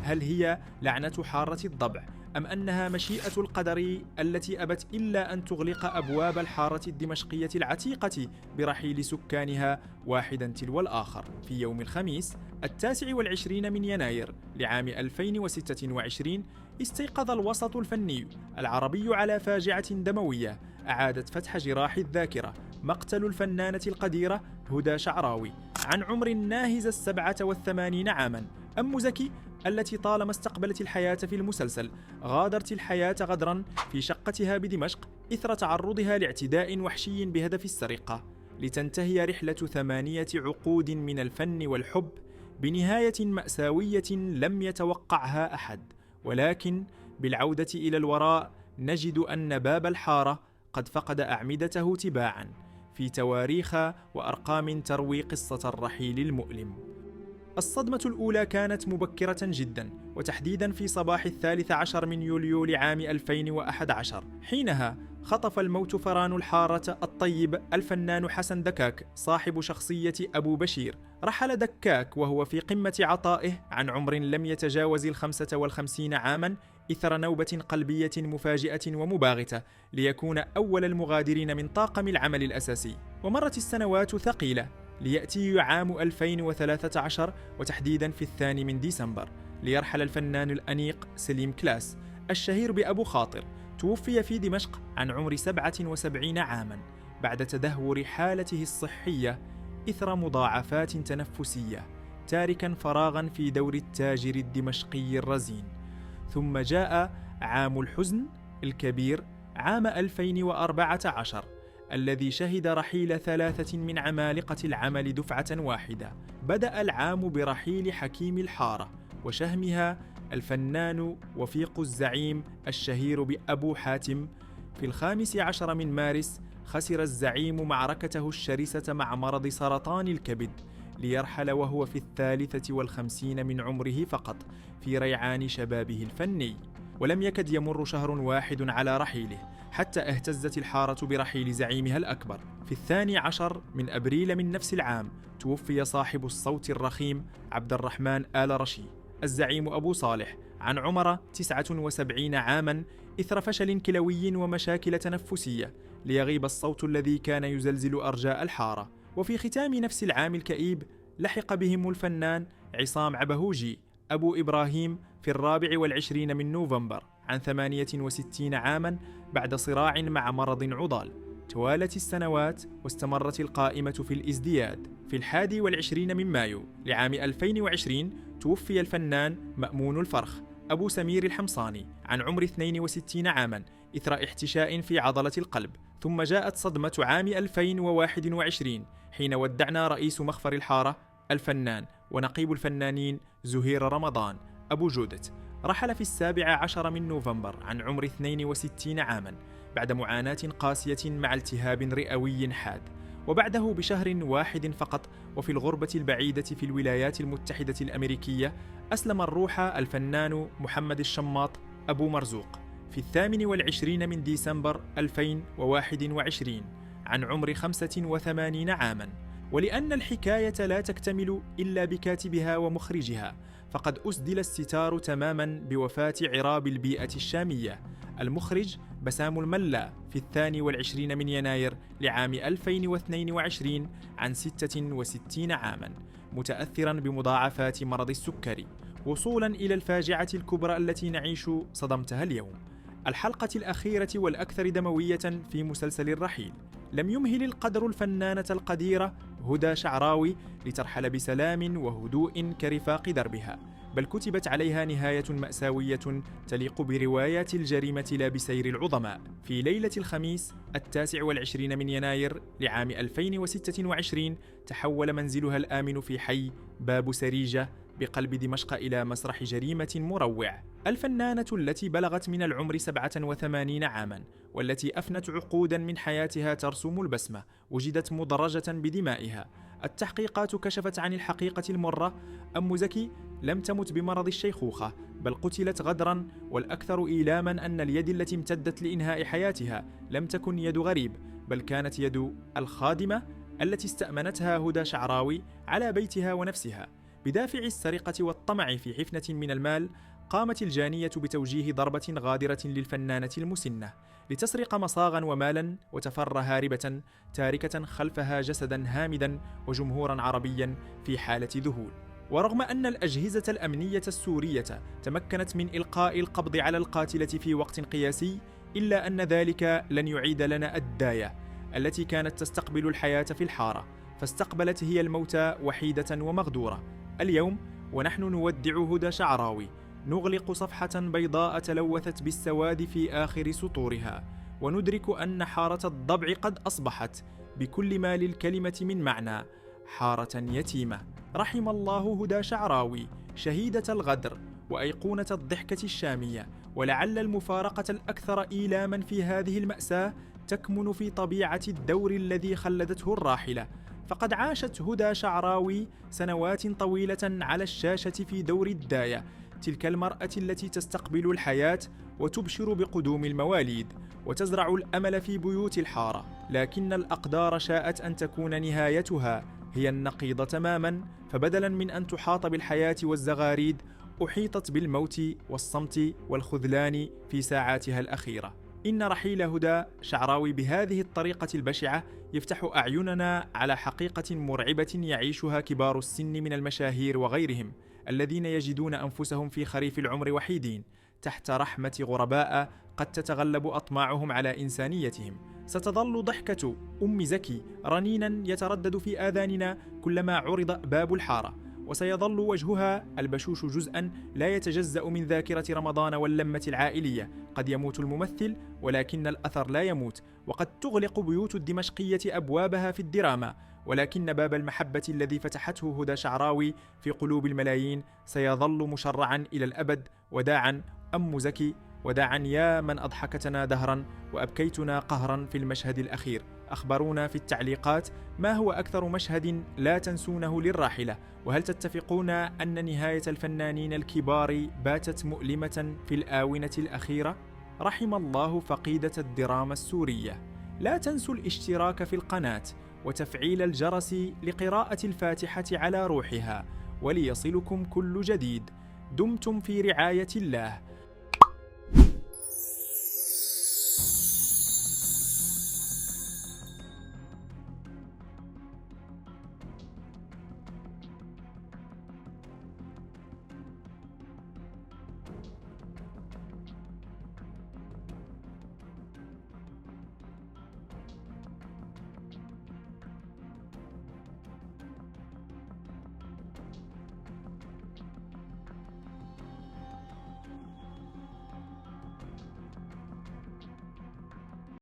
هل هي لعنة حارة الضبع، أم أنها مشيئة القدر التي أبت إلا أن تغلق أبواب الحارة الدمشقية العتيقة برحيل سكانها واحدا تلو الآخر؟ في يوم الخميس 29 من يناير لعام 2026 استيقظ الوسط الفني العربي على فاجعة دموية أعادت فتح جراح الذاكرة، مقتل الفنانة القديرة هدى شعراوي عن عمر ناهز 87 عاما. أم زكي التي طالما استقبلت الحياة في المسلسل غادرت الحياة غدرا في شقتها بدمشق إثر تعرضها لاعتداء وحشي بهدف السرقة، لتنتهي رحلة 8 عقود من الفن والحب بنهاية مأساوية لم يتوقعها أحد. ولكن بالعودة إلى الوراء نجد أن باب الحارة قد فقد أعمدته تباعا في تواريخ وأرقام تروي قصة الرحيل المؤلم. الصدمة الأولى كانت مبكرة جدا، وتحديدا في صباح 13 من يوليو لعام 2011. حينها خطف الموت فران الحارة الطيب الفنان حسن دكاك صاحب شخصية أبو بشير. رحل دكاك وهو في قمة عطائه عن عمر لم يتجاوز 55 عاما إثر نوبة قلبية مفاجئة ومباغتة، ليكون أول المغادرين من طاقم العمل الأساسي. ومرت السنوات ثقيلة ليأتي عام 2013 وتحديدا في 2 ديسمبر ليرحل الفنان الأنيق سليم كلاس الشهير بأبو خاطر. توفي في دمشق عن عمر 77 عاما بعد تدهور حالته الصحية إثر مضاعفات تنفسية، تاركا فراغا في دور التاجر الدمشقي الرزين. ثم جاء عام الحزن الكبير عام 2014 الذي شهد رحيل 3 من عمالقة العمل دفعة واحدة. بدأ العام برحيل حكيم الحارة وشهمها الفنان وفيق الزعيم الشهير بأبو حاتم. في 15 من مارس خسر الزعيم معركته الشرسة مع مرض سرطان الكبد، ليرحل وهو في 53 من عمره فقط في ريعان شبابه الفني. ولم يكد يمر شهر واحد على رحيله حتى اهتزت الحارة برحيل زعيمها الأكبر. في 12 من أبريل من نفس العام توفي صاحب الصوت الرخيم عبد الرحمن آل رشي الزعيم أبو صالح عن عمر 79 عاما إثر فشل كلوي ومشاكل تنفسية، ليغيب الصوت الذي كان يزلزل أرجاء الحارة. وفي ختام نفس العام الكئيب لحق بهم الفنان عصام عبهوجي أبو إبراهيم في 24 من نوفمبر عن 68 عاما بعد صراع مع مرض عضال. توالت السنوات واستمرت القائمة في الازدياد. في 21 من مايو لعام 2020 توفي الفنان مأمون الفرخ أبو سمير الحمصاني عن عمر 62 عاما إثر احتشاء في عضلة القلب. ثم جاءت صدمة عام 2021 حين ودعنا رئيس مخفر الحارة الفنان ونقيب الفنانين زهير رمضان أبو جودة. رحل في 17 من نوفمبر عن عمر 62 عاما بعد معاناة قاسية مع التهاب رئوي حاد. وبعده بشهر واحد فقط وفي الغربة البعيدة في الولايات المتحدة الأمريكية أسلم الروح الفنان محمد الشماط أبو مرزوق في 28 من ديسمبر 2021 عن عمر 85 عاما. ولأن الحكاية لا تكتمل إلا بكاتبها ومخرجها، فقد أسدل الستار تماما بوفاة عراب البيئة الشامية المخرج بسام الملا في 22 من يناير لعام 2022 عن 66 عاما متأثرا بمضاعفات مرض السكري، وصولا إلى الفاجعة الكبرى التي نعيش صدمتها اليوم. الحلقة الأخيرة والأكثر دموية في مسلسل الرحيل. لم يمهل القدر الفنانة القديرة هدى شعراوي لترحل بسلام وهدوء كرفاق دربها، بل كتبت عليها نهاية مأساوية تليق بروايات الجريمة لا بسير العظماء. في ليلة الخميس 29 من يناير لعام 2026 تحول منزلها الآمن في حي باب سريجة بقلب دمشق إلى مسرح جريمة مروع. الفنانة التي بلغت من العمر 87 عاما والتي أفنت عقودا من حياتها ترسم البسمة وجدت مدرجة بدمائها. التحقيقات كشفت عن الحقيقة المرة. أم زكي لم تمت بمرض الشيخوخة بل قتلت غدرا، والأكثر إيلاما أن اليد التي امتدت لإنهاء حياتها لم تكن يد غريب بل كانت يد الخادمة التي استأمنتها هدى شعراوي على بيتها ونفسها. بدافع السرقة والطمع في حفنة من المال، قامت الجانية بتوجيه ضربة غادرة للفنانة المسنة لتسرق مصاغا ومالا وتفر هاربة، تاركة خلفها جسدا هامدا وجمهورا عربيا في حالة ذهول. ورغم أن الأجهزة الأمنية السورية تمكنت من إلقاء القبض على القاتلة في وقت قياسي، إلا أن ذلك لن يعيد لنا الداية التي كانت تستقبل الحياة في الحارة، فاستقبلت هي الموت وحيدة ومغدورة. اليوم ونحن نودع هدى شعراوي، نغلق صفحة بيضاء تلوثت بالسواد في آخر سطورها، وندرك أن حارة الضبع قد أصبحت بكل ما للكلمة من معنى حارة يتيمة. رحم الله هدى شعراوي، شهيدة الغدر وأيقونة الضحكة الشامية. ولعل المفارقة الأكثر إيلاما في هذه المأساة تكمن في طبيعة الدور الذي خلدته الراحلة، فقد عاشت هدى شعراوي سنوات طويلة على الشاشة في دور الداية، تلك المرأة التي تستقبل الحياة وتبشر بقدوم المواليد وتزرع الأمل في بيوت الحارة. لكن الأقدار شاءت أن تكون نهايتها هي النقيض تماما، فبدلا من أن تحاط بالحياة والزغاريد، أحيطت بالموت والصمت والخذلان في ساعاتها الأخيرة. إن رحيل هدى شعراوي بهذه الطريقة البشعة يفتح أعيننا على حقيقة مرعبة يعيشها كبار السن من المشاهير وغيرهم، الذين يجدون أنفسهم في خريف العمر وحيدين تحت رحمة غرباء قد تتغلب أطماعهم على إنسانيتهم. ستظل ضحكة أم زكي رنينا يتردد في آذاننا كلما عرض باب الحارة، وسيظل وجهها البشوش جزءا لا يتجزأ من ذاكرة رمضان واللمة العائلية. قد يموت الممثل ولكن الأثر لا يموت، وقد تغلق بيوت الدمشقية أبوابها في الدراما، ولكن باب المحبة الذي فتحته هدى شعراوي في قلوب الملايين سيظل مشرعا إلى الأبد. وداعا أم زكي، وداعا يا من أضحكتنا دهرا وأبكيتنا قهرا في المشهد الأخير. أخبرونا في التعليقات ما هو أكثر مشهد لا تنسونه للراحلة، وهل تتفقون أن نهاية الفنانين الكبار باتت مؤلمة في الآونة الأخيرة؟ رحم الله فقيدة الدراما السورية. لا تنسوا الاشتراك في القناة وتفعيل الجرس لقراءة الفاتحة على روحها وليصلكم كل جديد. دمتم في رعاية الله،